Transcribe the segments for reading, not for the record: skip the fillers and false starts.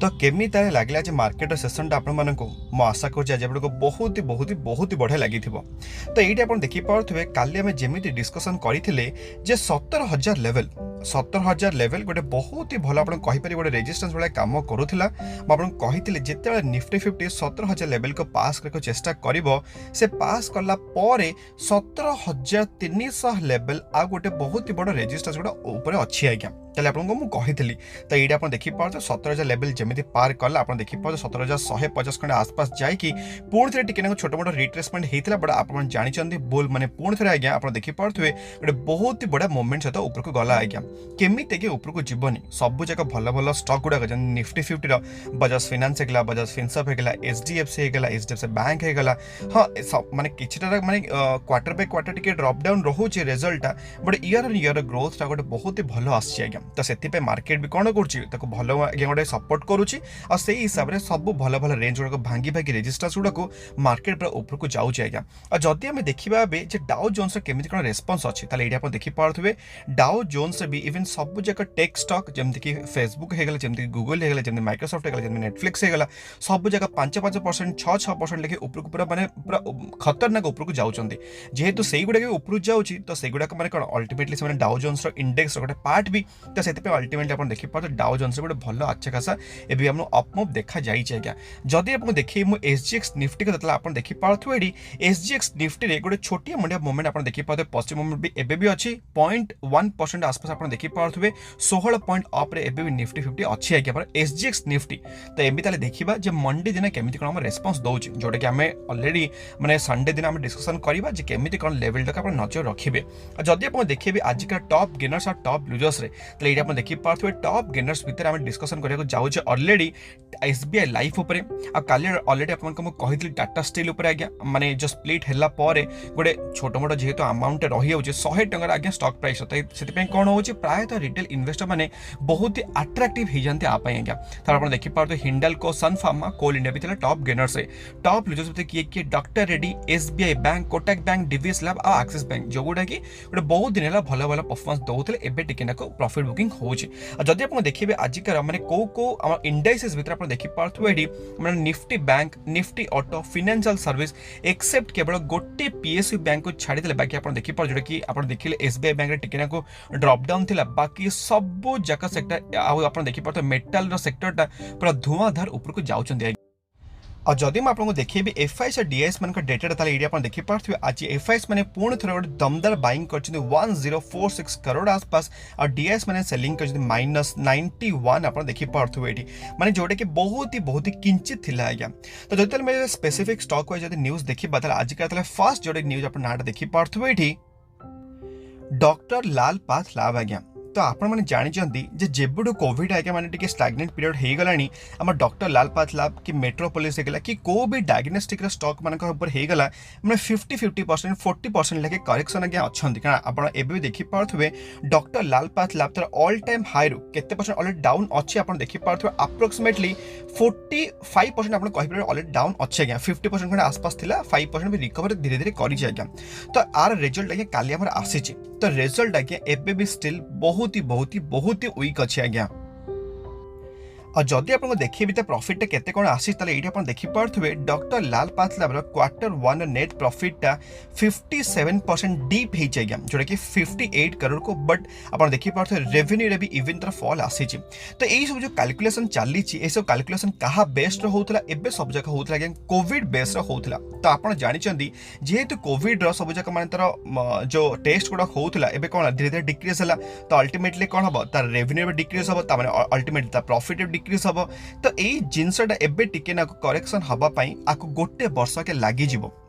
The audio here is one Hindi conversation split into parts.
तो केमी तारे लगे जे मार्केट सेसन आपण मानक मो आशा कर बहुत ही बहुत ही बहुत ही बढ़िया लगी तो ये आप देखिपे काली आम जमी डिस्कसन करते 17,000 लेवल 17,000 लेवल गोटे बहुत ही भल आप गोटे रेजिस्टेंस भाई कम करूला मुझे जिते निफ्टी 50 17,000 लेवल को पास करने चेष्टा कर से पास कला 17,300 लेवल आ गोटे बहुत ही बड़ रेजिस्टेंस गोटे अच्छी आज्ञा ताले आपको मुझे कही तो ये आप देखिपे 17,000 लेवल जमी पार कला आप देखिपे 17,150 खंडे आसपास जाकि पुणी थे टी छोट मोट रिट्रेसमेंट होता बट आप जानते बुल मैंने पुणी थे आज्ञा आप देखिपे गोटे बहुत ही बड़ा मोमेंट सहित ऊपर को गला आज्ञा केमी ऊपर को जीवनी सब जगह भल भल स्टक गुड़ाक निफ्टी 50 बजाज फाइनेंस होगा बजाज फिनसर्व होगा एचडीएफसी होगा एचडीएफसी बैंक होगा हाँ माने किछटा माने क्वार्टर बाय क्वार्टर टिके ड्रॉप डाउन रोचे result but year on year growth गोटे बहुत ही भल आज्ञा तो से मार्केट भी कौन कर भल आज्ञा गोटे सपोर्ट करुच्ची और से हिसाब से सब भल भल रेंज गुड़ाक भांगी भांगी रेजिस्टेंस गुड़ाक मार्केट पूरा ऊपर को जाऊँगी आज्ञा और जदि आम देखा डाउ जोन्स केमी कौन रेस्पन्स अच्छी ये आप देखिपे डाउ जोन्स भी इवन सब जगह टेक स्टॉक जमती कि फेसबुक होगा जमी गूगल होगा जमी माइक्रोसॉफ्ट होगा जमी नेटफ्लिक्स होगा सब जगह 5% 6% लेके ऊपर को पूरा माने पूरा खतरनाक ऊपर को जाऊँच जेहेतु से गुड़ा ऊपर जाऊँगी तो से गुड़ाक मैंने कौन अल्टीमेटली से डाउ जोन्स इंडेक्स गोटे पार्ट भी तो से अल्टीमेटली आप देखिए डाउ जोन्स गोटे भल अच्छा खासा एवं आम अपमुव देखा जाए आज्ञा जदि आप देखिए मुझे एसजीएक्स निफ्टी को आप देखिपे ये एसजीएक्स निफ्टी गोटे छोटिया मुंडिया मूवमेंट आप देखिपे पॉजिटिव मूवमेंट भी एबे भी अच्छी 0.1% आसपास आप देखिपे 16 पॉइंट अप एबे भी निफ्टी 50 अच्छी आज्ञा एसजीएक्स निफ्टी तो एमती ताले देखिबा जे मंडे दिन केमिति कोन हम रेस्पॉन्स दउछि जोटा कि आमे ऑलरेडी माने संडे दिन आमे डिस्कशन करिबा जे केमिति कोन लेवल तक आपण नजर रखिबे जदि आपण देखिबे आज का टॉप गेनर्स और टॉप लूजर्स रे तो एटा आपण देखि पारथबे टॉप गेनर्स भीतर आमे डिस्कशन करिया जाउ जे ऑलरेडी एसबीआई लाइफ ऊपर आ काली ऑलरेडी आपण को कहितली टाटा स्टील ऊपर आज्ञा माने जो स्प्लिट हैला पारे गोटे छोट मोट जेहेतु अमाउंट रही जाउछि 100 टंका आज्ञा स्टॉक प्राइस से कौन हो प्रायतः रिटेल इन्वेस्टर मैंने बहुत ही अट्राक्टिव हो जाते आप आज्ञा तो आप देखिपे हिंडाल्को सन फार्मा कोल इंडिया भी टॉप गेनर्स टॉप लूजर्स भी किए किए doctor Reddy SBI bank Kotak bank DVS lab और एक्सिस बैंक जो गुड़ा कि गोटे बहुत दिन है भल भल परफॉर्मेंस दौते एवं टिके प्रॉफिट बुकिंग होदी आप देखिए आजिकार मैंने कौ इंडाइसेस भर आप देखिपे मैंने Nifty Bank Nifty Auto financial service except केवल गोटे पीएसयू बैंक को छाड़ी बाकी आप देखिपे जोटा कि आप देखिए एसबीआई बैंक टिके ड्रॉप डाउन थिला बाकी सब जगह सेक्टर आप देखिपे मेटाल सेक्टर पूरा धुआंधार ऊपर को जाऊँच और जदि मैं आपको देखिए एफआईएस और डीआईएस मान डेटा ये आप देखिपे आज एफआईएस मैंने पुणी थे गोटे दमदार बाइंग कर 1046 करोड़ आसपास और डीआईएस मैंने सेलिंग कर -91 आप देखिपे ये माने जोटा कि बहुत ही किंचित थिला आज्ञा तो जो मैं स्पेसिफिक स्टॉक वाइज जब न्यूज देखा आज का फास्ट जो न्यूज आप नाटा देखिपे ये डॉक्टर लाल पाथ लैब आज्ञा तो आपण मैंने जानते जेबुठू कोविड आज्ञा मैंने स्टाग्नेट पीरियड हो गलानी आम डॉक्टर लाल पाथ लैब कि मेट्रोपोलिस होगा कि को भी डायग्नोस्टिक स्टॉक मान होगा मैंने 50% 40% लेके करेक्शन आज्ञा अच्छा कारण आप भी देखिपे डॉक्टर लाल पाथ लैब तर ऑल टाइम हाई रु केते परसेंट ऑलरेडी डाउन अच्छे आप देखिपे अप्रोक्सीमेटली 45% आप कहीपर ऑलरेडी डाउन अच्छे आज्ञा 50% खंडे आसपास थिला 5% भी रिकवर धीरे धीरे करी आज्ञा तो आर रिजल्ट आज्ञा काली आमर आसी तो रिजल्ट आज्ञा एबे भी स्टिल बहुत ही वीक अच्छे आज्ञा और जदि आपको देखिए प्रॉफिट केते कौन आसी ये देखिपे doctor Lal path lab Q1 net profit 57% dip हो आज्ञा जोटा कि 58 करोड़ को बट आप देखिपे रेवेन्यू रे भी इवन तरह फॉल आसी तो यही सब जो कैलकुलेशन चली सब कैलकुलेशन क्या बेस्ड होता एवं सब जगह होता आज्ञा कोविड बेस्ड होता तो आप जानते जेहेतु कोविड सब जगह मान तर जो टेस्ट गुड़ा होता है कौन धीरे धीरे डिक्रीज है तो अल्टीमेटली कौन हम तार रेवेन्यू भी डिक्रीज हम अल्टीमेटली प्रॉफिट डिक्रीज हम तो यही जिनसटा एबे टिके ना करेक्शन हवापाई आपको गोटे वर्ष के लगी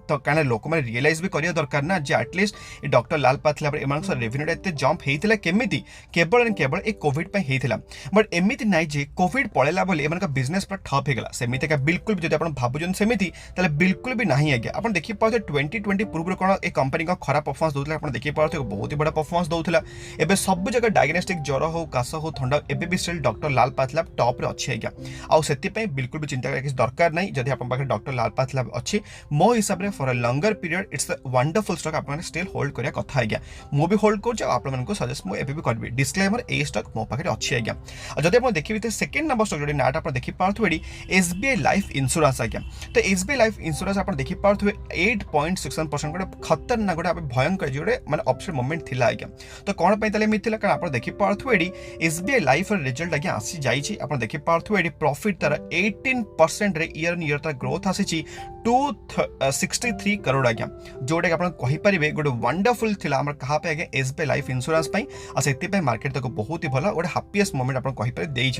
तो कारण लोक मैंने रियलाइज भी करिया दरकार ना जे एटलिस्ट ये doctor Lal path lab M रेवेन्यूटा एत जंप होता केमी केवल एंड केवल ये कोविड होता बट एमती ना जे कोविड पड़ेगा बोली एम बिजनेस पूरा ठप होगा सेमती बिल्कुल भी जब आप भावुन सेमती बिल्कुल भी नहीं आज्ञा आप देखिए 2020 पूर्व कौन ए कंपनी का खराब परफॉर्मेंस दूसरा आप देखिए बहुत ही बड़ा परफॉर्मेंस दूसरा एवं सब जगह डायग्नोस्टिक ज्वर हो काश हो थंडा एवं भी still doctor Lal path lab top रे अच्छी आज्ञा आउ से बिल्कुल भी चिंता कर दरकार नहीं जब आप डॉक्टर लाल पाथ लैब अच्छी मो हिसाब से for a langar period it's a wonderful stock आप स्टिल होल्ड करिया कथा आज्ञा मु भी होल्ड कर आप सजेस्ट मुझे भी करबी डिस्क्लेमर ए स्टॉक मो पाखे अच्छी आज्ञा जब आप देखिए सेकेंड नंबर स्टॉक जो नाटा आप देखी पारे एसबीआई लाइफ इंश्योरेंस आज्ञा तो एसबीआई लाइफ इंश्योरेंस आप देखी पारे 8.61% गोटे खतरनाक गोटे भयंकर जोड़े मैंने ऑप्शन मोमेंट थिला आज्ञा तो कौन मिलता कारण आप देखी पारे एसबीआई लाइफ रिजल्ट आज्ञा आसी जाइए आप देखी पारे प्रॉफिट तार 18% ईयर ऑन ईयर तार ग्रोथ आसी 263 करोड़ आज्ञा जोटा कि आप कहींपारे गोटे वंडरफुल थिला हमर कहा पे आज्ञा एसबीआई लाइफ इंश्योरेंस आ से मार्केट तक बहुत ही भल गोटे हापीएस्ट मोमेंट आप कहींपारे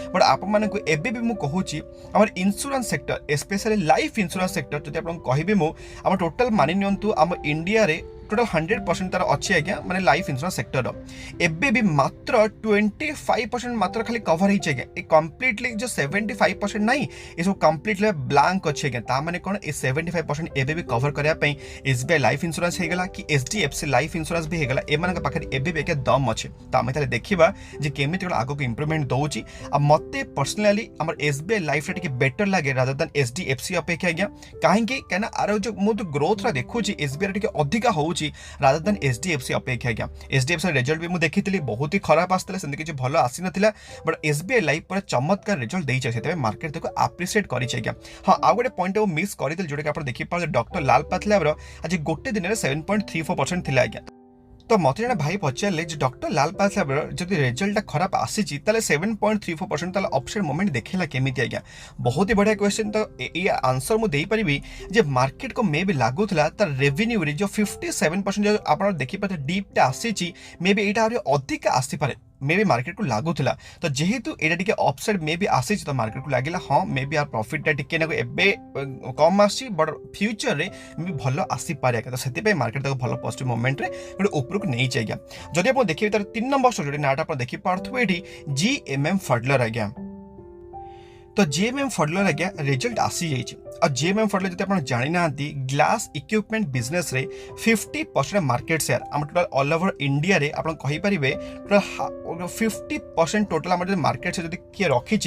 बट आप एबे भी मुझे कहूँ आम insurance sector specially life insurance sector जब आप कहि मु आम टोटल मानि नियंतु आम इंडिया रे टोटल 100% तार अच्छी आज्ञा माने लाइफ इंश्योरेंस सेक्टर एबे भी मात्र 25% मात्र खाली कवर होइछ आज्ञा ए कंप्लीटली जो 75% नहीं ये सब कंप्लीटली ब्लैंक अच्छे आज्ञा ता माने कोन ए 75% एबे भी कवर करिया पई एसबीआई लाइफ इंश्योरेंस हे गेला कि एचडीएफसी लाइफ इंश्योरेंस भी हे गेला ए मानक पाखरे एबे भी के दम अच्छे त आमे ताले देखिबा जे केमिति कोन आगो को इंप्रूवमेंट दोउची आ मते पर्सनली हमर एसबीआई लाइफ रेट के बेटर लागे रादर देन एचडीएफसी अपेक्षा आज्ञा काहे कि कहना आरो जो मु तो ग्रोथ रा देखुची एसबीआई रेट के अधिका होउची रादर देन एचडीएफसी अपेक्षा आज्ञा एचडीएफसी रिजल्ट भी मुझे देखी बहुत ही खराब आसता से किसी भल आसी नाला बट एसबीआई लाइफ पर चमत्कार रिजल्ट देते मार्केट देखो आप्रिशिएट कर हाँ आउ गोटे पॉइंट मिस करते जोटा कि आप देखिए डॉक्टर लाल पाथलैब आज गोटे दिन में 7.34% थी आज्ञा तो मत जन भाई पचारे डॉक्टर लाल पाथलैब जब रिजल्ट खराब आसी 7.34% ऑप्शन मोमेंट देखला केमी आज्ञा बहुत ही बढ़िया क्वेश्चन तो ये आंसर मुझे पारि जे मार्केट को मे भी लगुला तार रेवेन्यू जो 57% जो आप देखिए डीपटा आसी मे भी यहाँ अधिक आसीपे मे भी मार्केट को लगुला तो जेहेतु यहाँ टी अपसाइड मे भी आसी तो मार्केट को लगे हाँ मे भी यार प्रॉफिटा टिके कम आसी बट फ्यूचर रे मे भल आसीपारे तो से मार्केट भल पॉजिटिव मोमेंट रे गोटे उपरको नहीं चाहिए जदि आप देखिए तार 3 नंबर स्टॉक जो नाटा आप देखी पारे ये जीएमएम फडलर आज्ञा तो जीएमएम फडलर आज्ञा रिजल्ट आसी जाइए और जीएमएम फडलर जब आप जानी ना ग्लास इक्विपमेंट बिजनेस रे 50% मार्केट शेयर आम टोटल ऑल ओवर इंडिया रे आप कहींपारे टोटल 50% टोटल आम मार्केट से किए रखी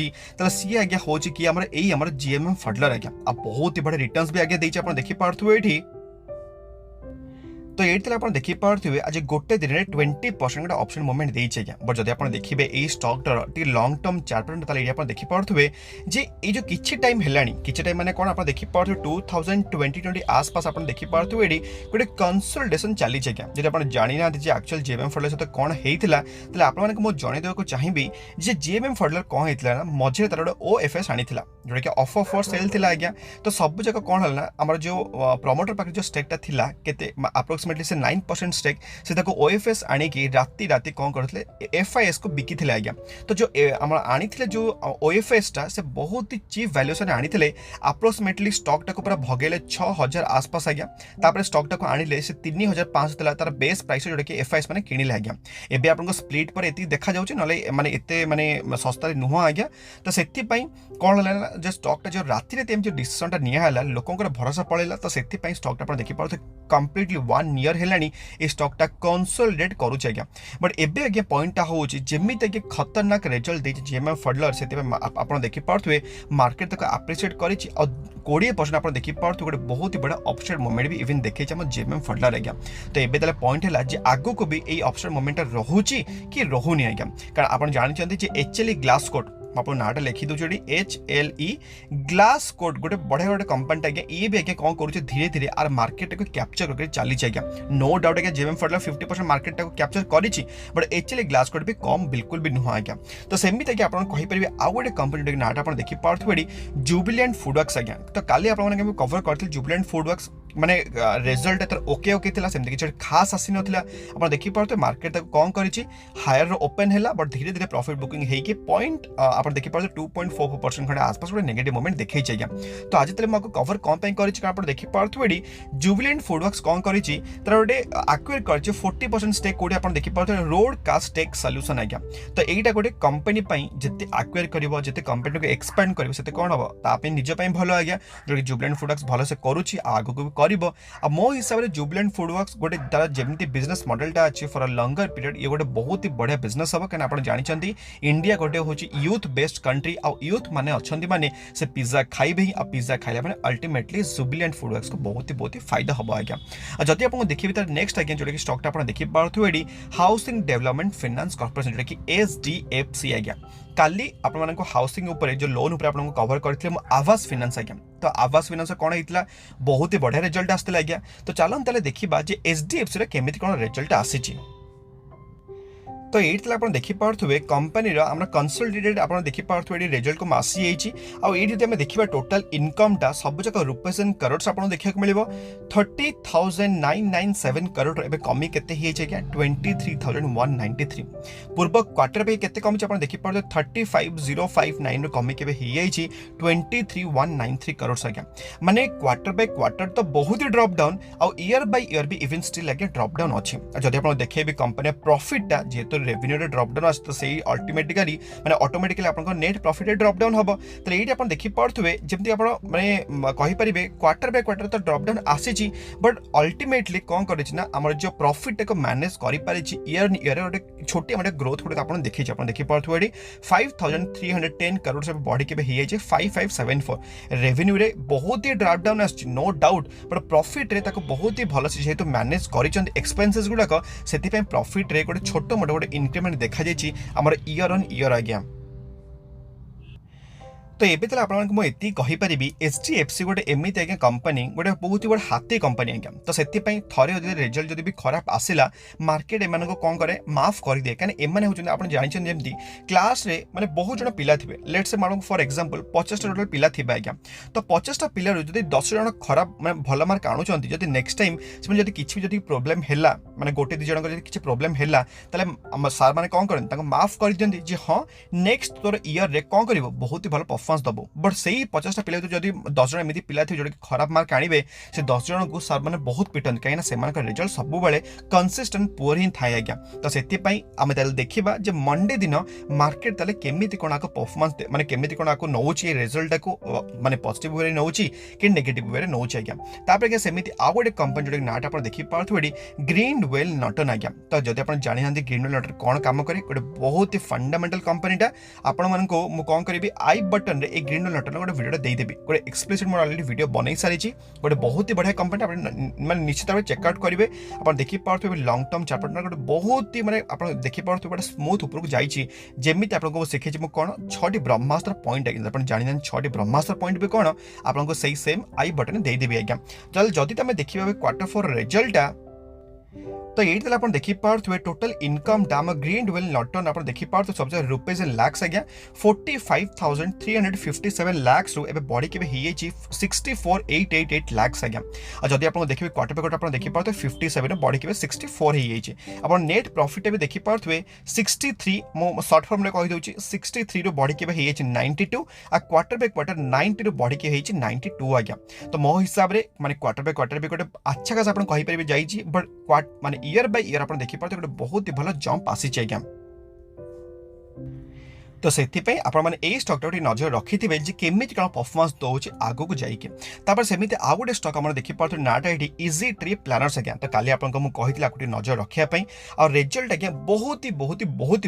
सी आज्ञा हूँ कि आम जीएमएम फडलर आज्ञा आप बहुत ही बड़े रिटर्न्स भी आज्ञा देती आप देखिए ये तो ये आप देखिए आज गोटे दिन में 20% गोटे ऑप्शन मोमेंट देती आज्ञा बट जब आप देखिए ये stock T long term chart आप देखिए जे ये जो किसी टाइम है किसी टाइम मैंने कौन आप देखिए 2020 आसपास आप देखिए ये गोटे कंसोलिडेशन चली आज्ञा जब आप जानी ना एक्चुअल जीएमएम फडलर सहित कौन होता आपको मुझे जनईदेक चाहिए जे जीएमएम फडलर कौन होता ना मझे तार गोटे ओएफएस आनी जोटा कि ऑफर फॉर सेल थी आज्ञा तो सब जगह कौन है ना आम जो प्रमोटर पाखे जो स्टेकटा था के अप्रोक्सीमेटली से 9% स्टेक से ओएफएस आनिकी राति राति कौन करते एफआईएस को बिकी थे आज्ञा तो जो आनी जो ओएफएस टा से बहुत ही चीप वैल्यूएशन आनी अप्रोक्सीमेटली स्टॉक टाक पूरा भगेले 6000 आसपास आज्ञा तापर स्टॉक टाक आनिले से 3500 तार बेस प्राइस जोटा कि एफआईएस मैंने किଣିले आज्ञा एबे आपन स्प्लिट पर एति देखा जाउछि नले माने एते माने सस्ता रे नुह आज्ञा तो सेति पई कोन हला जो स्टॉक टा जो राति रे तेम जो डिसीजन टा निया हला लोकंकर भरोसा पळेला तो सेति पई स्टॉक टा आपण देखि पारथे कंप्लीटली 1 ईयर हेलानी ए स्टॉकटा कंसोलिडेट करूछ आज्ञा बट एबे आज्ञा पॉइंट होउछि जेमिति कि खतरनाक रिजल्ट देछि जीएमएम फडलर सेति आपण देखि पारथुए मार्केट तक एप्रिशिएट करिछि और 20% आपण देखि पारथु गोटे बहुत ही बड़ा अपसाइड मोमेंट भी इवन देखै हम जीएमएम फडलर आज्ञा तो एबे तले पॉइंट हला जे आगो को भी ए अपसाइड मोमेंट रहुछि कि रहुनी आज्ञा कारण आपण जानि चंदी जे एचएलई ग्लास कोट आप नाटा लिखी दूसरी HLE ग्लास कोट गोटे बढ़िया गोटे कंपनी आज्ञा ये भी आज्ञा कौन करुचे धीरे धीरे आर मार्केट को कैप्चर करके चली आज्ञा नो डाउट आज्ञा जीएमएम फडलर 50% मार्केट को कैप्चर करिछि बट HLE ग्लास कोट भी कम बिल्कुल भी नुह आज्ञा तो सेमिति आज्ञा आपन कहि परिबे आ गोटे कंपनी नाटा आपन देखि पारथुएडी जुबिलेंट फूडवर्क्स आज्ञा तो काली आपन कवर करथिल जुबिलेंट फूडवर्क्स माने रिजल्ट एतर ओके ओके थिला सेमति किछ खास आसी नथिला आपण देखि पारथु मार्केट तक कौन करिछि हायर ओपन हैला बट धीरे धीरे प्रॉफिट बुकिंग हेइ के पॉइंट आपण देखि पारथु 2.44% खंडे आसपास गोटे नेगेटिव मोमेंट देखै छै आज्ञा तो आज तले मको कवर कोन पई करिछि का आपण देखि पारथु एडी जुबिलेंट फूडवर्क्स कौन करिछि तर गोटे एक्वायर करिछि 40% स्टेक कोडी आपण देखि पारथु रोड कास्ट टेक सॉल्यूशन आज्ञा तो एटा गोटे कंपनी पई जते एक्वायर करबो जते कंपनी को एक्सपेंड करबो सेते कोन हबो ता पे निज पई भलो आज्ञा जो जुबिलेंट फूडवर्क्स भलो से करूछि आगो को करिबो आ मो हिसाब रे जुबिलेंट फूडवर्क्स गोटे तार जेमिति बिजनेस मॉडलटा अछि फॉर अ लॉन्गर पीरियड ये गोटे बहुत ही बढ़िया बिजनेस हबो कने आपण जानि चंदी इंडिया गोटे होछि यूथ बेस्ट कंट्री आ यूथ माने अछंती माने से पिज्जा खाइबे ही आ पिज्जा खाइला माने अल्टीमेटली जुबिलेंट फूडवर्क्स को बहुत ही फायदा हबो आज्ञा। आ जति आपन देखिबे त नेक्स्ट आज्ञा जोटा कि स्टॉक आपन देखि पारथु एडी हाउसिंग डेवलपमेंट फाइनेंस कॉर्पोरेशन जोटा कि एचडीएफसी आज्ञा। काली आपण मानको हाउसिंग ऊपर जो लोन ऊपर आपण कवर करथिले म आवास फाइनेंस आज्ञा। तो आवास फाइनेंस कोन हेतला बहुत ही बढ़िया रिजल्ट आस्तिला आज्ञा। तो चलन तले देखिबा जे एचडीएफसी रे केमिति कोन रिजल्ट आसीची। तो ये आप देखिपे कंपनी कंसोलिडेटेड आप देखिपे ये रिजल्ट को आसी जाइए। देखा टोटाल इनकमटा सब जाक रुपीज एंड करोड़ आप देखा मिले 30,997 करोड़ एवं कमी के 23,193 पूर्व क्वार्टर पे केते कमी आप देखिपे 35,059 कमी के 23,193 करोड़ आज्ञा। माने क्वार्टर बाय क्वार्टर तो बहुत ही ड्रॉप डाउन आउ ईयर बाय ईयर भी इवन स्टिल आज्ञा ड्रॉप डाउन अच्छी। जब आप देखिए कंपनी प्रॉफिटटा जेहेतु रेवेन्यू रे ड्रॉप डाउन आसे तो सेही अल्टीमेटिकली माने ऑटोमेटिकली आपन नेट प्रॉफिट रे ड्रॉप डाउन हबो। तो एठी आपन देखि पड़थुवे जेमति आपन माने कहि परिबे क्वार्टर बाय क्वार्टर तो ड्रॉप डाउन आसीची बट अल्टीमेटली कोन करिछि ना हमर जो प्रॉफिट को मैनेज करि पारिछि ईयर ईयर ओटे छोटी मोटे ग्रोथ को आपन देखि आपन देखि पड़थुवे एठी 5,310 करोड़ से बढ़ी के हे जाय 5,574 रेवेन्यू रे बहुत ही ड्रॉप डाउन आछि नो डाउट बट प्रॉफिट रे ताको बहुत ही भलो से जेहेतु मैनेज करिछन एक्सपेंसेस गुडा को सेति पे प्रॉफिट रे गोटे छोटो मोटे गोटे इंक्रीमेंट देखा जाइए आमर ईयर ऑन ईयर आज्ञा। तो ये मुझे कहीपरि एचडीएफसी गोटे एमती आज्ञा कंपनी गोटे बहुत ही बड़ हाथी कंपनी आज्ञा। तो से थे रिजल्ट जब भी खराब आसला मार्केट एम कौन करे माफ कर दिए कहीं एम होती आप जानते क्लास रे माने बहुत जन पिला थे लेट से मान फॉर एग्जांपल 50 टोटल पिला थे आज्ञा। तो 50टा पिला जब 10 जन खराब माने भल मार्क आणुचंती जब नेक्स्ट टाइम से किसी भी प्रोब्लेम है माने गोटे 2 जन किसी प्रोब्लेम है सार मैंने कौन करते माफ कर दिखती जी हाँ नेक्स्ट तोर ईयर रे कौन कर बहुत ही भल परफॉर्मेंस दबो। बट से 50टा पिला जब 10 जन एमती पिला थे जो खराब मार्क आनिबे से 10 जन को सार मैंने बहुत पिटन कहीं से रिजल्ट सब बेले कंसिस्टेंट पुअर ही थाए आज्ञा। तो से देखा जे मंडे दिन मार्केट ताले केमिति कोन आको परफॉर्मेंस माने केमिति कोन आको नौची रिजल्ट को माने पॉजिटिव वे नौची कि नेगेटिव वे नौची आज्ञा। तापर के सेमिति आ गोटे कंपनी जो नाटा आपण देखि पारथुडी ग्रीनवेल नॉर्टन आज्ञा। तो जदि आपण जानि हंदी ग्रीनवेल नॉर्टन कोन काम करे गोटे बहुत ही फंडामेंटल कंपनीटा आपण मन को मु कोन करिबी आई बटन रे ए ग्रीनवेल नॉर्टन गोटे वीडियो दे देबी गोटे एक्सप्लिसिट मोर ऑलरेडी वीडियो बनै सारी छी गोटे बहुत ही बढ़िया कंपनी आपण माने निश्चित भाव चेकआउट करिवे। आपण देखि पारथुबे लॉन्ग टर्म चार्ट पार्टनर गोटे बहुत ही माने आपण देखि पारथुबे गोटे स्मूथ ऊपर को जाईची जेमिति आपण को सिखे छी मु कोन 6टी ब्रह्मास्त्र पॉइंट आगे आपण जानि 6टी ब्रह्मास्त्र पॉइंट भी कोन आपण को सही सेम आई बटन दे देबी आज्ञा। चल जदि तमे देखिबे क्वार्टर 4 रिजल्ट तो ये देखी पारे टोटल इनकम डाम ग्रीनवेल नॉर्टन आप देखी पारे सब जगह रुपीज इन लैक्स आज्ञा 45,357 लैक्स रु एबे बढ़ी के 64,888 लैक्स आज्ञा। और जदि आप देखिए क्वार्टर पे क्वार्टर देखी पारे 57 बढ़ी के 64 आप नेट प्रॉफिट भी देखी पारे 63 मो शॉर्ट फॉर्म में कही दूची 63 रु बढ़ी के 92 आ क्वार्टर पे क्वार्टर 90 रु बढ़ी के 92 आज्ञा। तो मो हिसाब रे माने क्वार्टर पे क्वार्टर भी गोटे अच्छा खास आप कहि परिबे जाईची बट माने ईयर बाय ईयर आप देखी पारे गोटे बहुत ही भल जंप आसी आज्ञा। तो से स्टॉक नजर रखी थे केमी कौन परफॉर्मेंस दौर आगू को जाइए। सेमती आउ गोटे स्टॉक आम देखी पारे नाटा ये इजी ट्री प्लानर्स आज्ञा। तो काली आपको मुझे नजर रखापी और रिजल्ट आज्ञा बहुत ही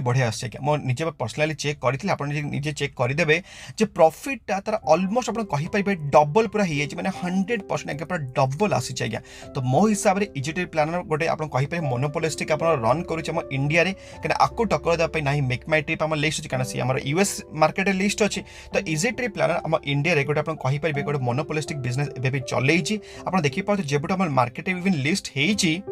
बढ़िया आसे आज्ञा। मो निजे पर्सनाली चेक करी आप निजे चेक करदे प्रॉफिटा तार ऑलमोस्ट आप कहींपर डबल पूरा हो मैंने 100% आज्ञा पूरा डबल आसी आज्ञा। तो मो हिसाब से इजी ट्री प्लानर गोटे आप कहींपर मोनोपोलिस्टिक आप रन करुचे इंडिया कहीं आपको टक्कर देवाई ना मेक माई ट्रिप आम लिस्ट अच्छी कहीं आम यूएस मार्केट लिस्ट अच्छी। तो इजी ट्रिप प्लानर आम इंडिया रे गोटे कहींपर गोटे मोनोपोलिस्टिक बिजनेस एवं चलती आप देखी पारे जब मार्केट इवन लिस्ट होती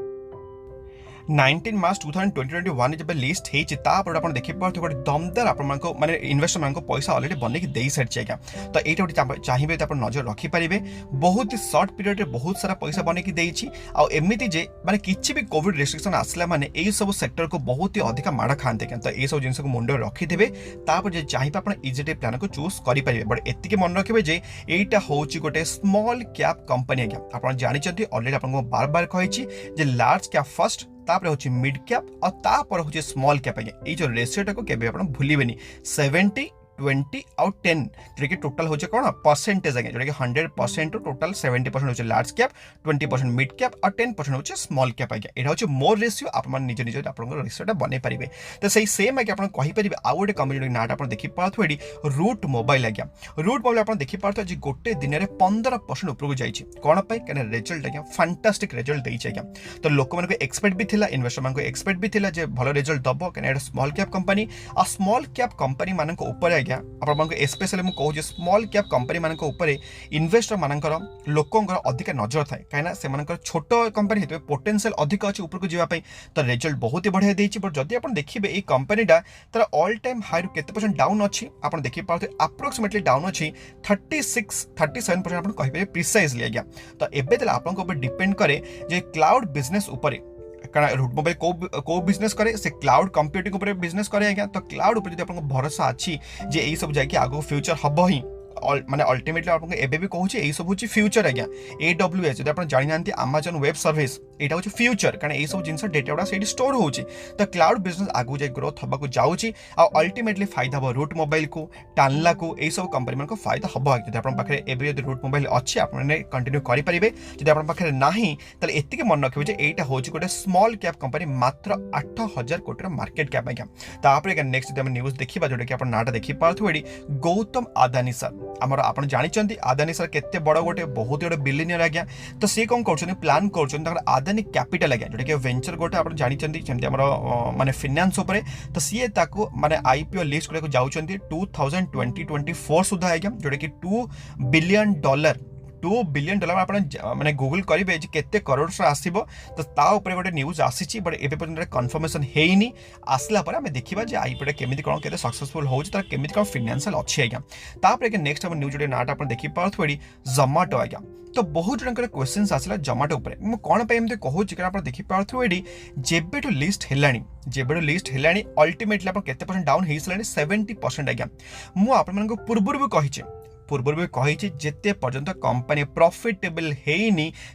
19 मार्च 2021 जब लिस्ट होती आप देखी पारे गोटे दमदार आप माने इन्वेस्टर मान पैसा ऑलरेडी बनैकी दे सारी आज्ञा। तो यहाँ चाहिए तो आप नजर रखिपारे बहुत ही सर्ट पीरियड में बहुत सारा पैसा बनैकी देती आमती जे माने किसी भी कोविड रेस्ट्रिक्शन आसला माने यही सब सेक्टर को बहुत ही अधिक माड़ खाते क्या। तो यह सब जिन मुंड रखि थे चाहिए आप इजी प्लान को चूज करेंगे। बट एति मन रखिए जे यहाँ हूँ गोटे स्मॉल कैप कंपनी आज्ञा। आप जानते ऑलरेडी आपको बार बार कही लार्ज कैप फर्स्ट तापर होची मिड कैप और तापर होची स्मॉल कैप आज्ञा। ये जो रेशियोटा को केबे आपण भूलिबेनी 70 20 आउ 10 जोटा कि टोटल होचे कोन परसेंटेज आज्ञा जोटा कि 100% टू टोटल 70% होचे लार्ज कैप, 20% मिड कैप और 10% होचे स्मॉल कैप आज्ञा। एटा होचे मोर रेशियो आप मन निज निज आपन रेशियोटा बनै परिबे। तो सही सेम आज्ञा आपन कहि परिबे आ गोटे कंपनी नाटा आपन देखि पाथु एडी रूट मोबाइल आज्ञा। रूट मोबाइल आपन देखि पाथु जे गोटे दिन रे 15% ऊपर को जाइछि कोन पय कने रिजल्ट आज्ञा फैंटास्टिक रिजल्ट देइछि आज्ञा। तो लोक मन को एक्सपेक्ट भी थिला, इन्वेस्टर मन को एक्सपेक्ट भी थिला जे भलो रिजल्ट दबो कने एटा स्मॉल कैप कंपनी आ स्मॉल कैप कंपनी मान को ऊपर आज्ञा आपन मन को स्पेशली मु कहू जे स्मॉल कैप कंपनी मान को ऊपर इन्वेस्टर मानकर लोकंकर अधिक नजर थाए कहीं से मानकर छोट कंपनी हेतु पोटेंशियल अधिक अच्छे ऊपर को जीवाई। तो रिजल्ट बहुत ही बढ़िया देछि। बट जदि आप देखिए ये कंपनीटा तार ऑल टाइम हाई रु केते परसेंट डाउन अच्छी आप देखि पाते अप्रोक्सीमेटली डाउन अच्छी 36-37% आप कहि प्रिसाइजली आज्ञा। तो एबे तले आपन ऊपर डिपेंड करे जे क्लाउड बिजनेस ऊपर कारण रूट मोबाइल को बिजनेस करे से क्लाउड कंप्यूटिंग ऊपर बिजनेस करे आज्ञा। तो क्लाउड ऊपर जदि आपन भरोसा अछि जे एई सब जाके आगो फ्यूचर हबो ही माने अल्टीमेटली आपको एबे भी कहूँ यही सब हूँ फ्यूचर आज्ञा। AWS जब आप जानी ना Amazon वेब सर्विस यहाँ हूँ फ्यूचर कारण यही सब जिन डेटा गुड़ा से स्टोर हो। तो क्लाउड बिजनेस आगू जाए ग्रोथ होगा जाऊँगी अल्टीमेटली फायदा हम रूट मोबाइल को टानला को यही सब कंपनी मान फायदा हम आगे। आप पाखे एवं रूट मोबाइल अच्छी आप कंटिन्यू करेंगे जब आप पाखे ना एति मन रखिए यहाँ हूँ गोटे स्मॉल कैप कंपनी मात्र 8000 कोटी मार्केट कैप आज्ञा। तापर नेक्स्ट जब न्यूज देखा जोटा कि आप नाटा देखिपे गौतम अदानी सर आमर आप जानते अदानी सर केते बड़ गोटे बहुत गोटे बिलियनियर आज्ञा। तो सी कौन कर प्लान कर अदानी कैपिटल आज्ञा जोटा कि वेंचर गोटे आप जानते जमी आम माने फिनान्स उपर। तो सी माने IPO लिस्ट करने जाऊँगी 2024 सुधा आज्ञा जोटा कि $2 बिलियन आप माने गूगल करेंगे केते करोड़ आसो। तो ता ऊपर गोटे न्यूज आसी बट एवं पर्यटन कन्फर्मेशन है आसला आम देखा IPO केमी कौन के सक्सेसफुल हो केमी कौन फिनान्शियल अच्छी आज्ञा। तापर नेक्स्ट हम न्यूज जोटे नाटा आप देखिपे जोमाटो आज्ञा। तो बहुत जन क्वेश्चन आसला जोमाटो उपर मु कौन पे एमती कहूँ कि आप देखिपे जेबेठू लिस्ट है अल्टीमेटली आप केते परसेंट डाउन हो सारे 70% आज्ञा। मुझे पूर्व भी कही जिते पर्यंत कंपनी प्रॉफिटेबल है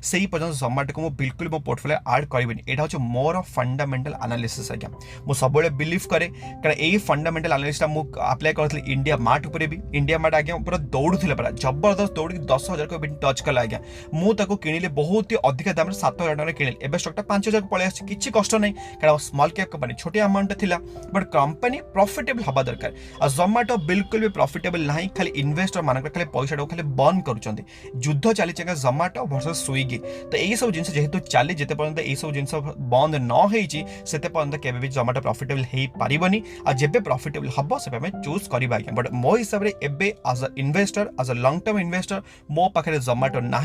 से पर्यंत जोमाटो को बिल्कुल मो पोर्टफोलियो ऐड करेंगे। यहाँ हूँ मोर फंडामेंटल एनालिसिस आज्ञा। मुझे सब बिलीव करे कारण यही फंडामेंटल एनालिसिस मुझे अप्लाई करी इंडिया मार्ट उपर भी। इंडिया मार्ट आज्ञा पूरा दौड़ूला पूरा जबरदस्त दौड़ 10,000 को टच कला आज्ञा। मुझे किଣିली बहुत ही अधिक दाम 7,000 टका किଣିली एवं स्टॉकटा 5,000 को पलि किसी कष्ट नहीं कारण स्मॉल कैप कंपनी छोटी अमाउंट था बट कंपनी प्रॉफिटेबल हवा दरकार। आ जोमाटो बिल्कुल भी प्रॉफिटेबल ना खाली इन्वेस्टर मान खाली पैसा खाली बंद कर युद्ध चली जोमाटो वर्सेस स्विगी। तो यही सब जिन जेहेतु चली जिते पर्यंत यही सब जिन बंद न होते पर्यंत केबे भी जोमाटो प्रॉफिटेबल हो पारिबनी। आ जेबे प्रॉफिटेबल हम से चूज करवा आज्ञा। बट मो हिसाब से एबे as a investor as a long term investor मो पाखे जोमाटो ना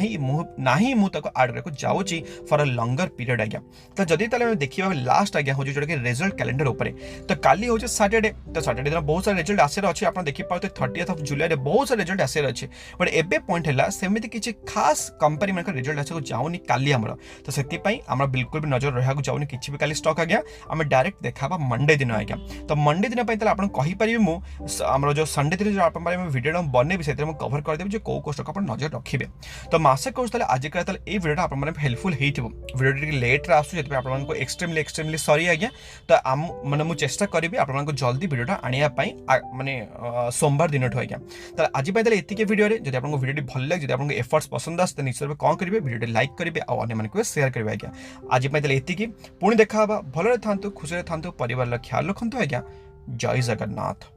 मुझे ऐड करके जाऊँगी फॉर अ लॉन्गर पीरियड आज्ञा। तो जदि देखिए लास्ट आज्ञा हूँ जोटा कि रिजल्ट कैलेंडर उपर। तो काली हूँ सैटरडे। तो सैटरडे दिन बहुत सारे रिजल्ट आसार अच्छे आप देखिए 30 जुलाई बहुत सारे रिजल्ट आसार अच्छे बट एबे पॉइंट है सेमती किसी खास कंपनी मान रिजल्ट आसा जाऊनी काली आमर। तो से बिल्कुल भी नजर रहा जाऊनी किसी भी काली स्टॉक आज्ञा आम डायरेक्ट देखा मंडे दिन आज्ञा। तो मंडे दिन आप कहींपारे मुझे जो संडे दिन जो वीडियो बने से कवर करदेवी कौ स्टॉक आप नजर रखिए। तो आशा करूँ आज वीडियो आप हेल्पफुल हो वीडियो लेट्रे आसूँ आपको एक्सट्रीमली सॉरी आज्ञा। तो मैंने मुझे चेष्टा करी आपको जल्दी वीडियो आने माने सोमवार दिन आज्ञा। तो आज ये वीडियो जब आपको वीडियो भल लगे जब आपको एफर्ट्स पसंद आसे निश्चित भाव कौन करेंगे वीडियो लाइक करेंगे और अन्य शेयर करेंगे आज्ञा। आज ये पुणी देखा भल था खुशी था परिवार ख्याल रखु आज्ञा। जय जगन्नाथ।